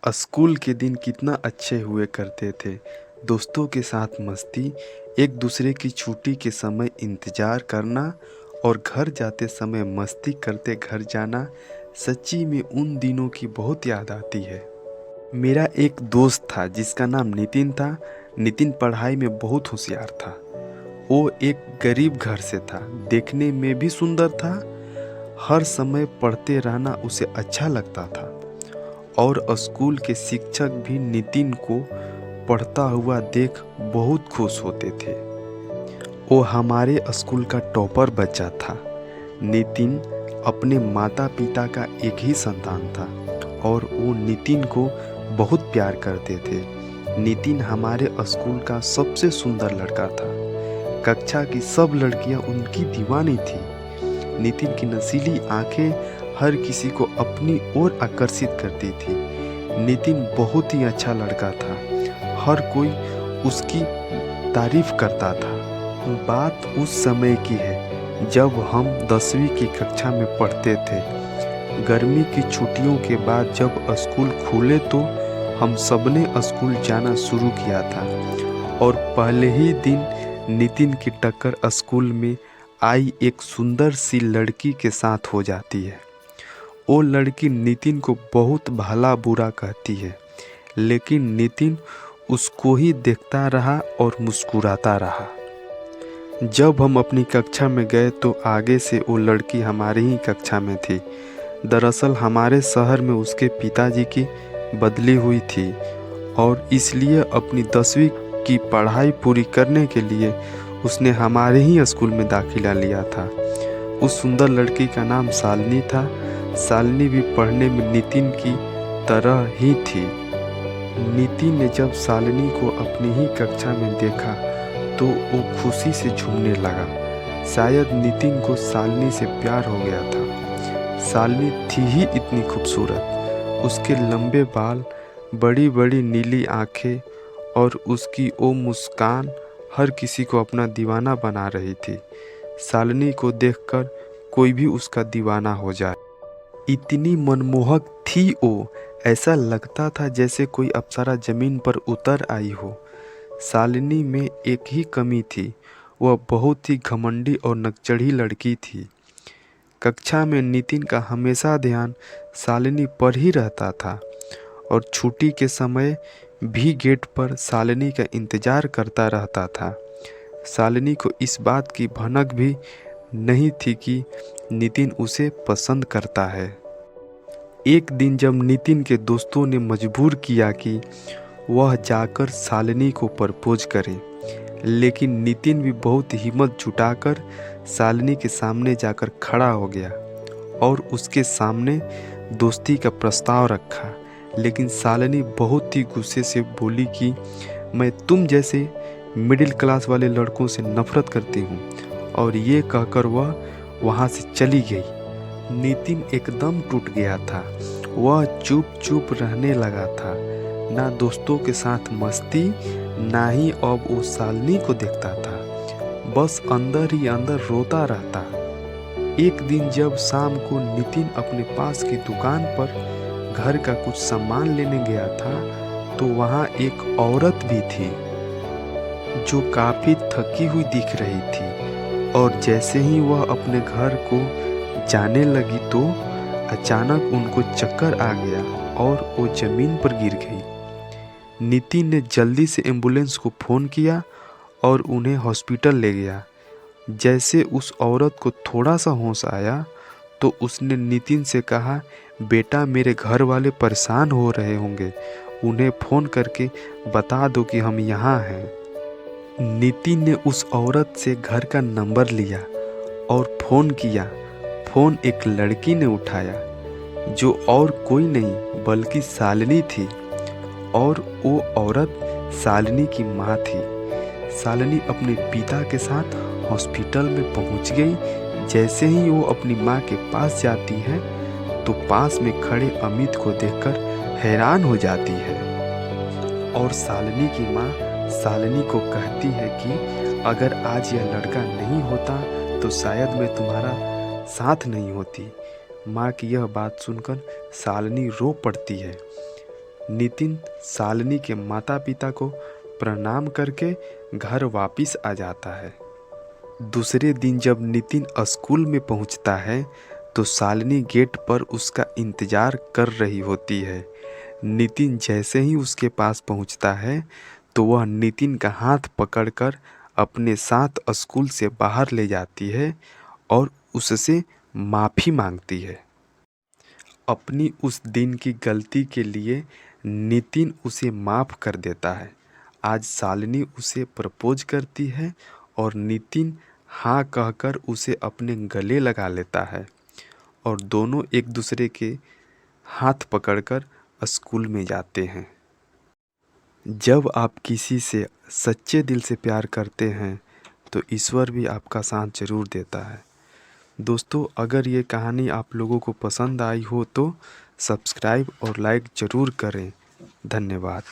School के दिन कितना अच्छे हुए करते थे। दोस्तों के साथ मस्ती, एक दूसरे की छुट्टी के समय इंतज़ार करना और घर जाते समय मस्ती करते घर जाना, सच्ची में उन दिनों की बहुत याद आती है। मेरा एक दोस्त था जिसका नाम नितिन था। नितिन पढ़ाई में बहुत होशियार था। वो एक गरीब घर से था, देखने में भी सुंदर था। हर समय पढ़ते रहना उसे अच्छा लगता था और स्कूल के शिक्षक भी नितिन को पढ़ता हुआ देख बहुत खुश होते थे। वो हमारे स्कूल का टॉपर बच्चा था। नितिन अपने माता पिता का एक ही संतान था और वो नितिन को बहुत प्यार करते थे। नितिन हमारे स्कूल का सबसे सुंदर लड़का था। कक्षा की सब लड़कियां उनकी दीवानी थी। नितिन की नशीली आंखें हर किसी को अपनी ओर आकर्षित करती थी। नितिन बहुत ही अच्छा लड़का था। हर कोई उसकी तारीफ करता था। बात उस समय की है जब हम 10वीं की कक्षा में पढ़ते थे। गर्मी की छुट्टियों के बाद जब स्कूल खुले तो हम सबने स्कूल जाना शुरू किया था और पहले ही दिन नितिन की टक्कर स्कूल में आई एक सुंदर सी लड़की के साथ हो जाती है। वो लड़की नितिन को बहुत भला बुरा कहती है, लेकिन नितिन उसको ही देखता रहा और मुस्कुराता रहा। जब हम अपनी कक्षा में गए तो आगे से वो लड़की हमारी ही कक्षा में थी। दरअसल हमारे शहर में उसके पिताजी की बदली हुई थी और इसलिए अपनी 10वीं की पढ़ाई पूरी करने के लिए उसने हमारे ही स्कूल में दाखिला लिया था। उस सुंदर लड़की का नाम शालिनी था। शालिनी भी पढ़ने में नितिन की तरह ही थी। नितिन ने जब शालिनी को अपनी ही कक्षा में देखा तो वो खुशी से झूमने लगा। शायद नितिन को शालिनी से प्यार हो गया था। शालिनी थी ही इतनी खूबसूरत। उसके लंबे बाल, बड़ी बड़ी नीली आंखें और उसकी वो मुस्कान हर किसी को अपना दीवाना बना रही थी। शालिनी को देखकर कोई भी उसका दीवाना हो जाए। इतनी मनमोहक थी वो, ऐसा लगता था जैसे कोई अप्सरा जमीन पर उतर आई हो। शालिनी में एक ही कमी थी, वह बहुत ही घमंडी और नकचढ़ी लड़की थी। कक्षा में नितिन का हमेशा ध्यान शालिनी पर ही रहता था और छुट्टी के समय भी गेट पर शालिनी का इंतजार करता रहता था। शालिनी को इस बात की भनक भी नहीं थी कि नितिन उसे पसंद करता है। एक दिन जब नितिन के दोस्तों ने मजबूर किया कि वह जाकर शालिनी को प्रपोज करे, लेकिन नितिन भी बहुत हिम्मत जुटाकर शालिनी के सामने जाकर खड़ा हो गया और उसके सामने दोस्ती का प्रस्ताव रखा। लेकिन शालिनी बहुत ही गुस्से से बोली कि मैं तुम जैसे मिडिल क्लास वाले लड़कों से नफरत करती हूँ, और ये कहकर वह वहाँ से चली गई। नितिन एकदम टूट गया था। वह चुप चुप रहने लगा था, ना दोस्तों के साथ मस्ती, ना ही अब वो शालिनी को देखता था। बस अंदर ही अंदर रोता रहता। एक दिन जब शाम को नितिन अपने पास की दुकान पर घर का कुछ सामान लेने गया था तो वहाँ एक औरत भी थी जो काफी थकी हुई दिख रही थी। और जैसे ही वह अपने घर को जाने लगी तो अचानक उनको चक्कर आ गया और वो जमीन पर गिर गई। नितिन ने जल्दी से एम्बुलेंस को फ़ोन किया और उन्हें हॉस्पिटल ले गया। जैसे उस औरत को थोड़ा सा होश आया तो उसने नितिन से कहा, बेटा मेरे घर वाले परेशान हो रहे होंगे, उन्हें फ़ोन करके बता दो कि हम यहाँ हैं। नितिन ने उस औरत से घर का नंबर लिया और फ़ोन किया। फ़ोन एक लड़की ने उठाया जो और कोई नहीं बल्कि शालिनी थी, और वो औरत शालिनी की माँ थी। शालिनी अपने पिता के साथ हॉस्पिटल में पहुंच गई। जैसे ही वो अपनी माँ के पास जाती है तो पास में खड़े अमित को देखकर हैरान हो जाती है और शालिनी की माँ शालिनी को कहती है कि अगर आज यह लड़का नहीं होता तो शायद मैं तुम्हारा साथ नहीं होती। माँ की यह बात सुनकर शालिनी रो पड़ती है। नितिन शालिनी के माता पिता को प्रणाम करके घर वापस आ जाता है। दूसरे दिन जब नितिन स्कूल में पहुंचता है तो शालिनी गेट पर उसका इंतज़ार कर रही होती है। नितिन जैसे ही उसके पास पहुंचता है तो वह नितिन का हाथ पकड़कर अपने साथ स्कूल से बाहर ले जाती है और उससे माफ़ी मांगती है। अपनी उस दिन की गलती के लिए नितिन उसे माफ़ कर देता है। आज शालिनी उसे प्रपोज करती है और नितिन हाँ कहकर उसे अपने गले लगा लेता है और दोनों एक दूसरे के हाथ पकड़कर स्कूल में जाते हैं। जब आप किसी से सच्चे दिल से प्यार करते हैं तो ईश्वर भी आपका साथ ज़रूर देता है। दोस्तों, अगर ये कहानी आप लोगों को पसंद आई हो तो सब्सक्राइब और लाइक ज़रूर करें। धन्यवाद।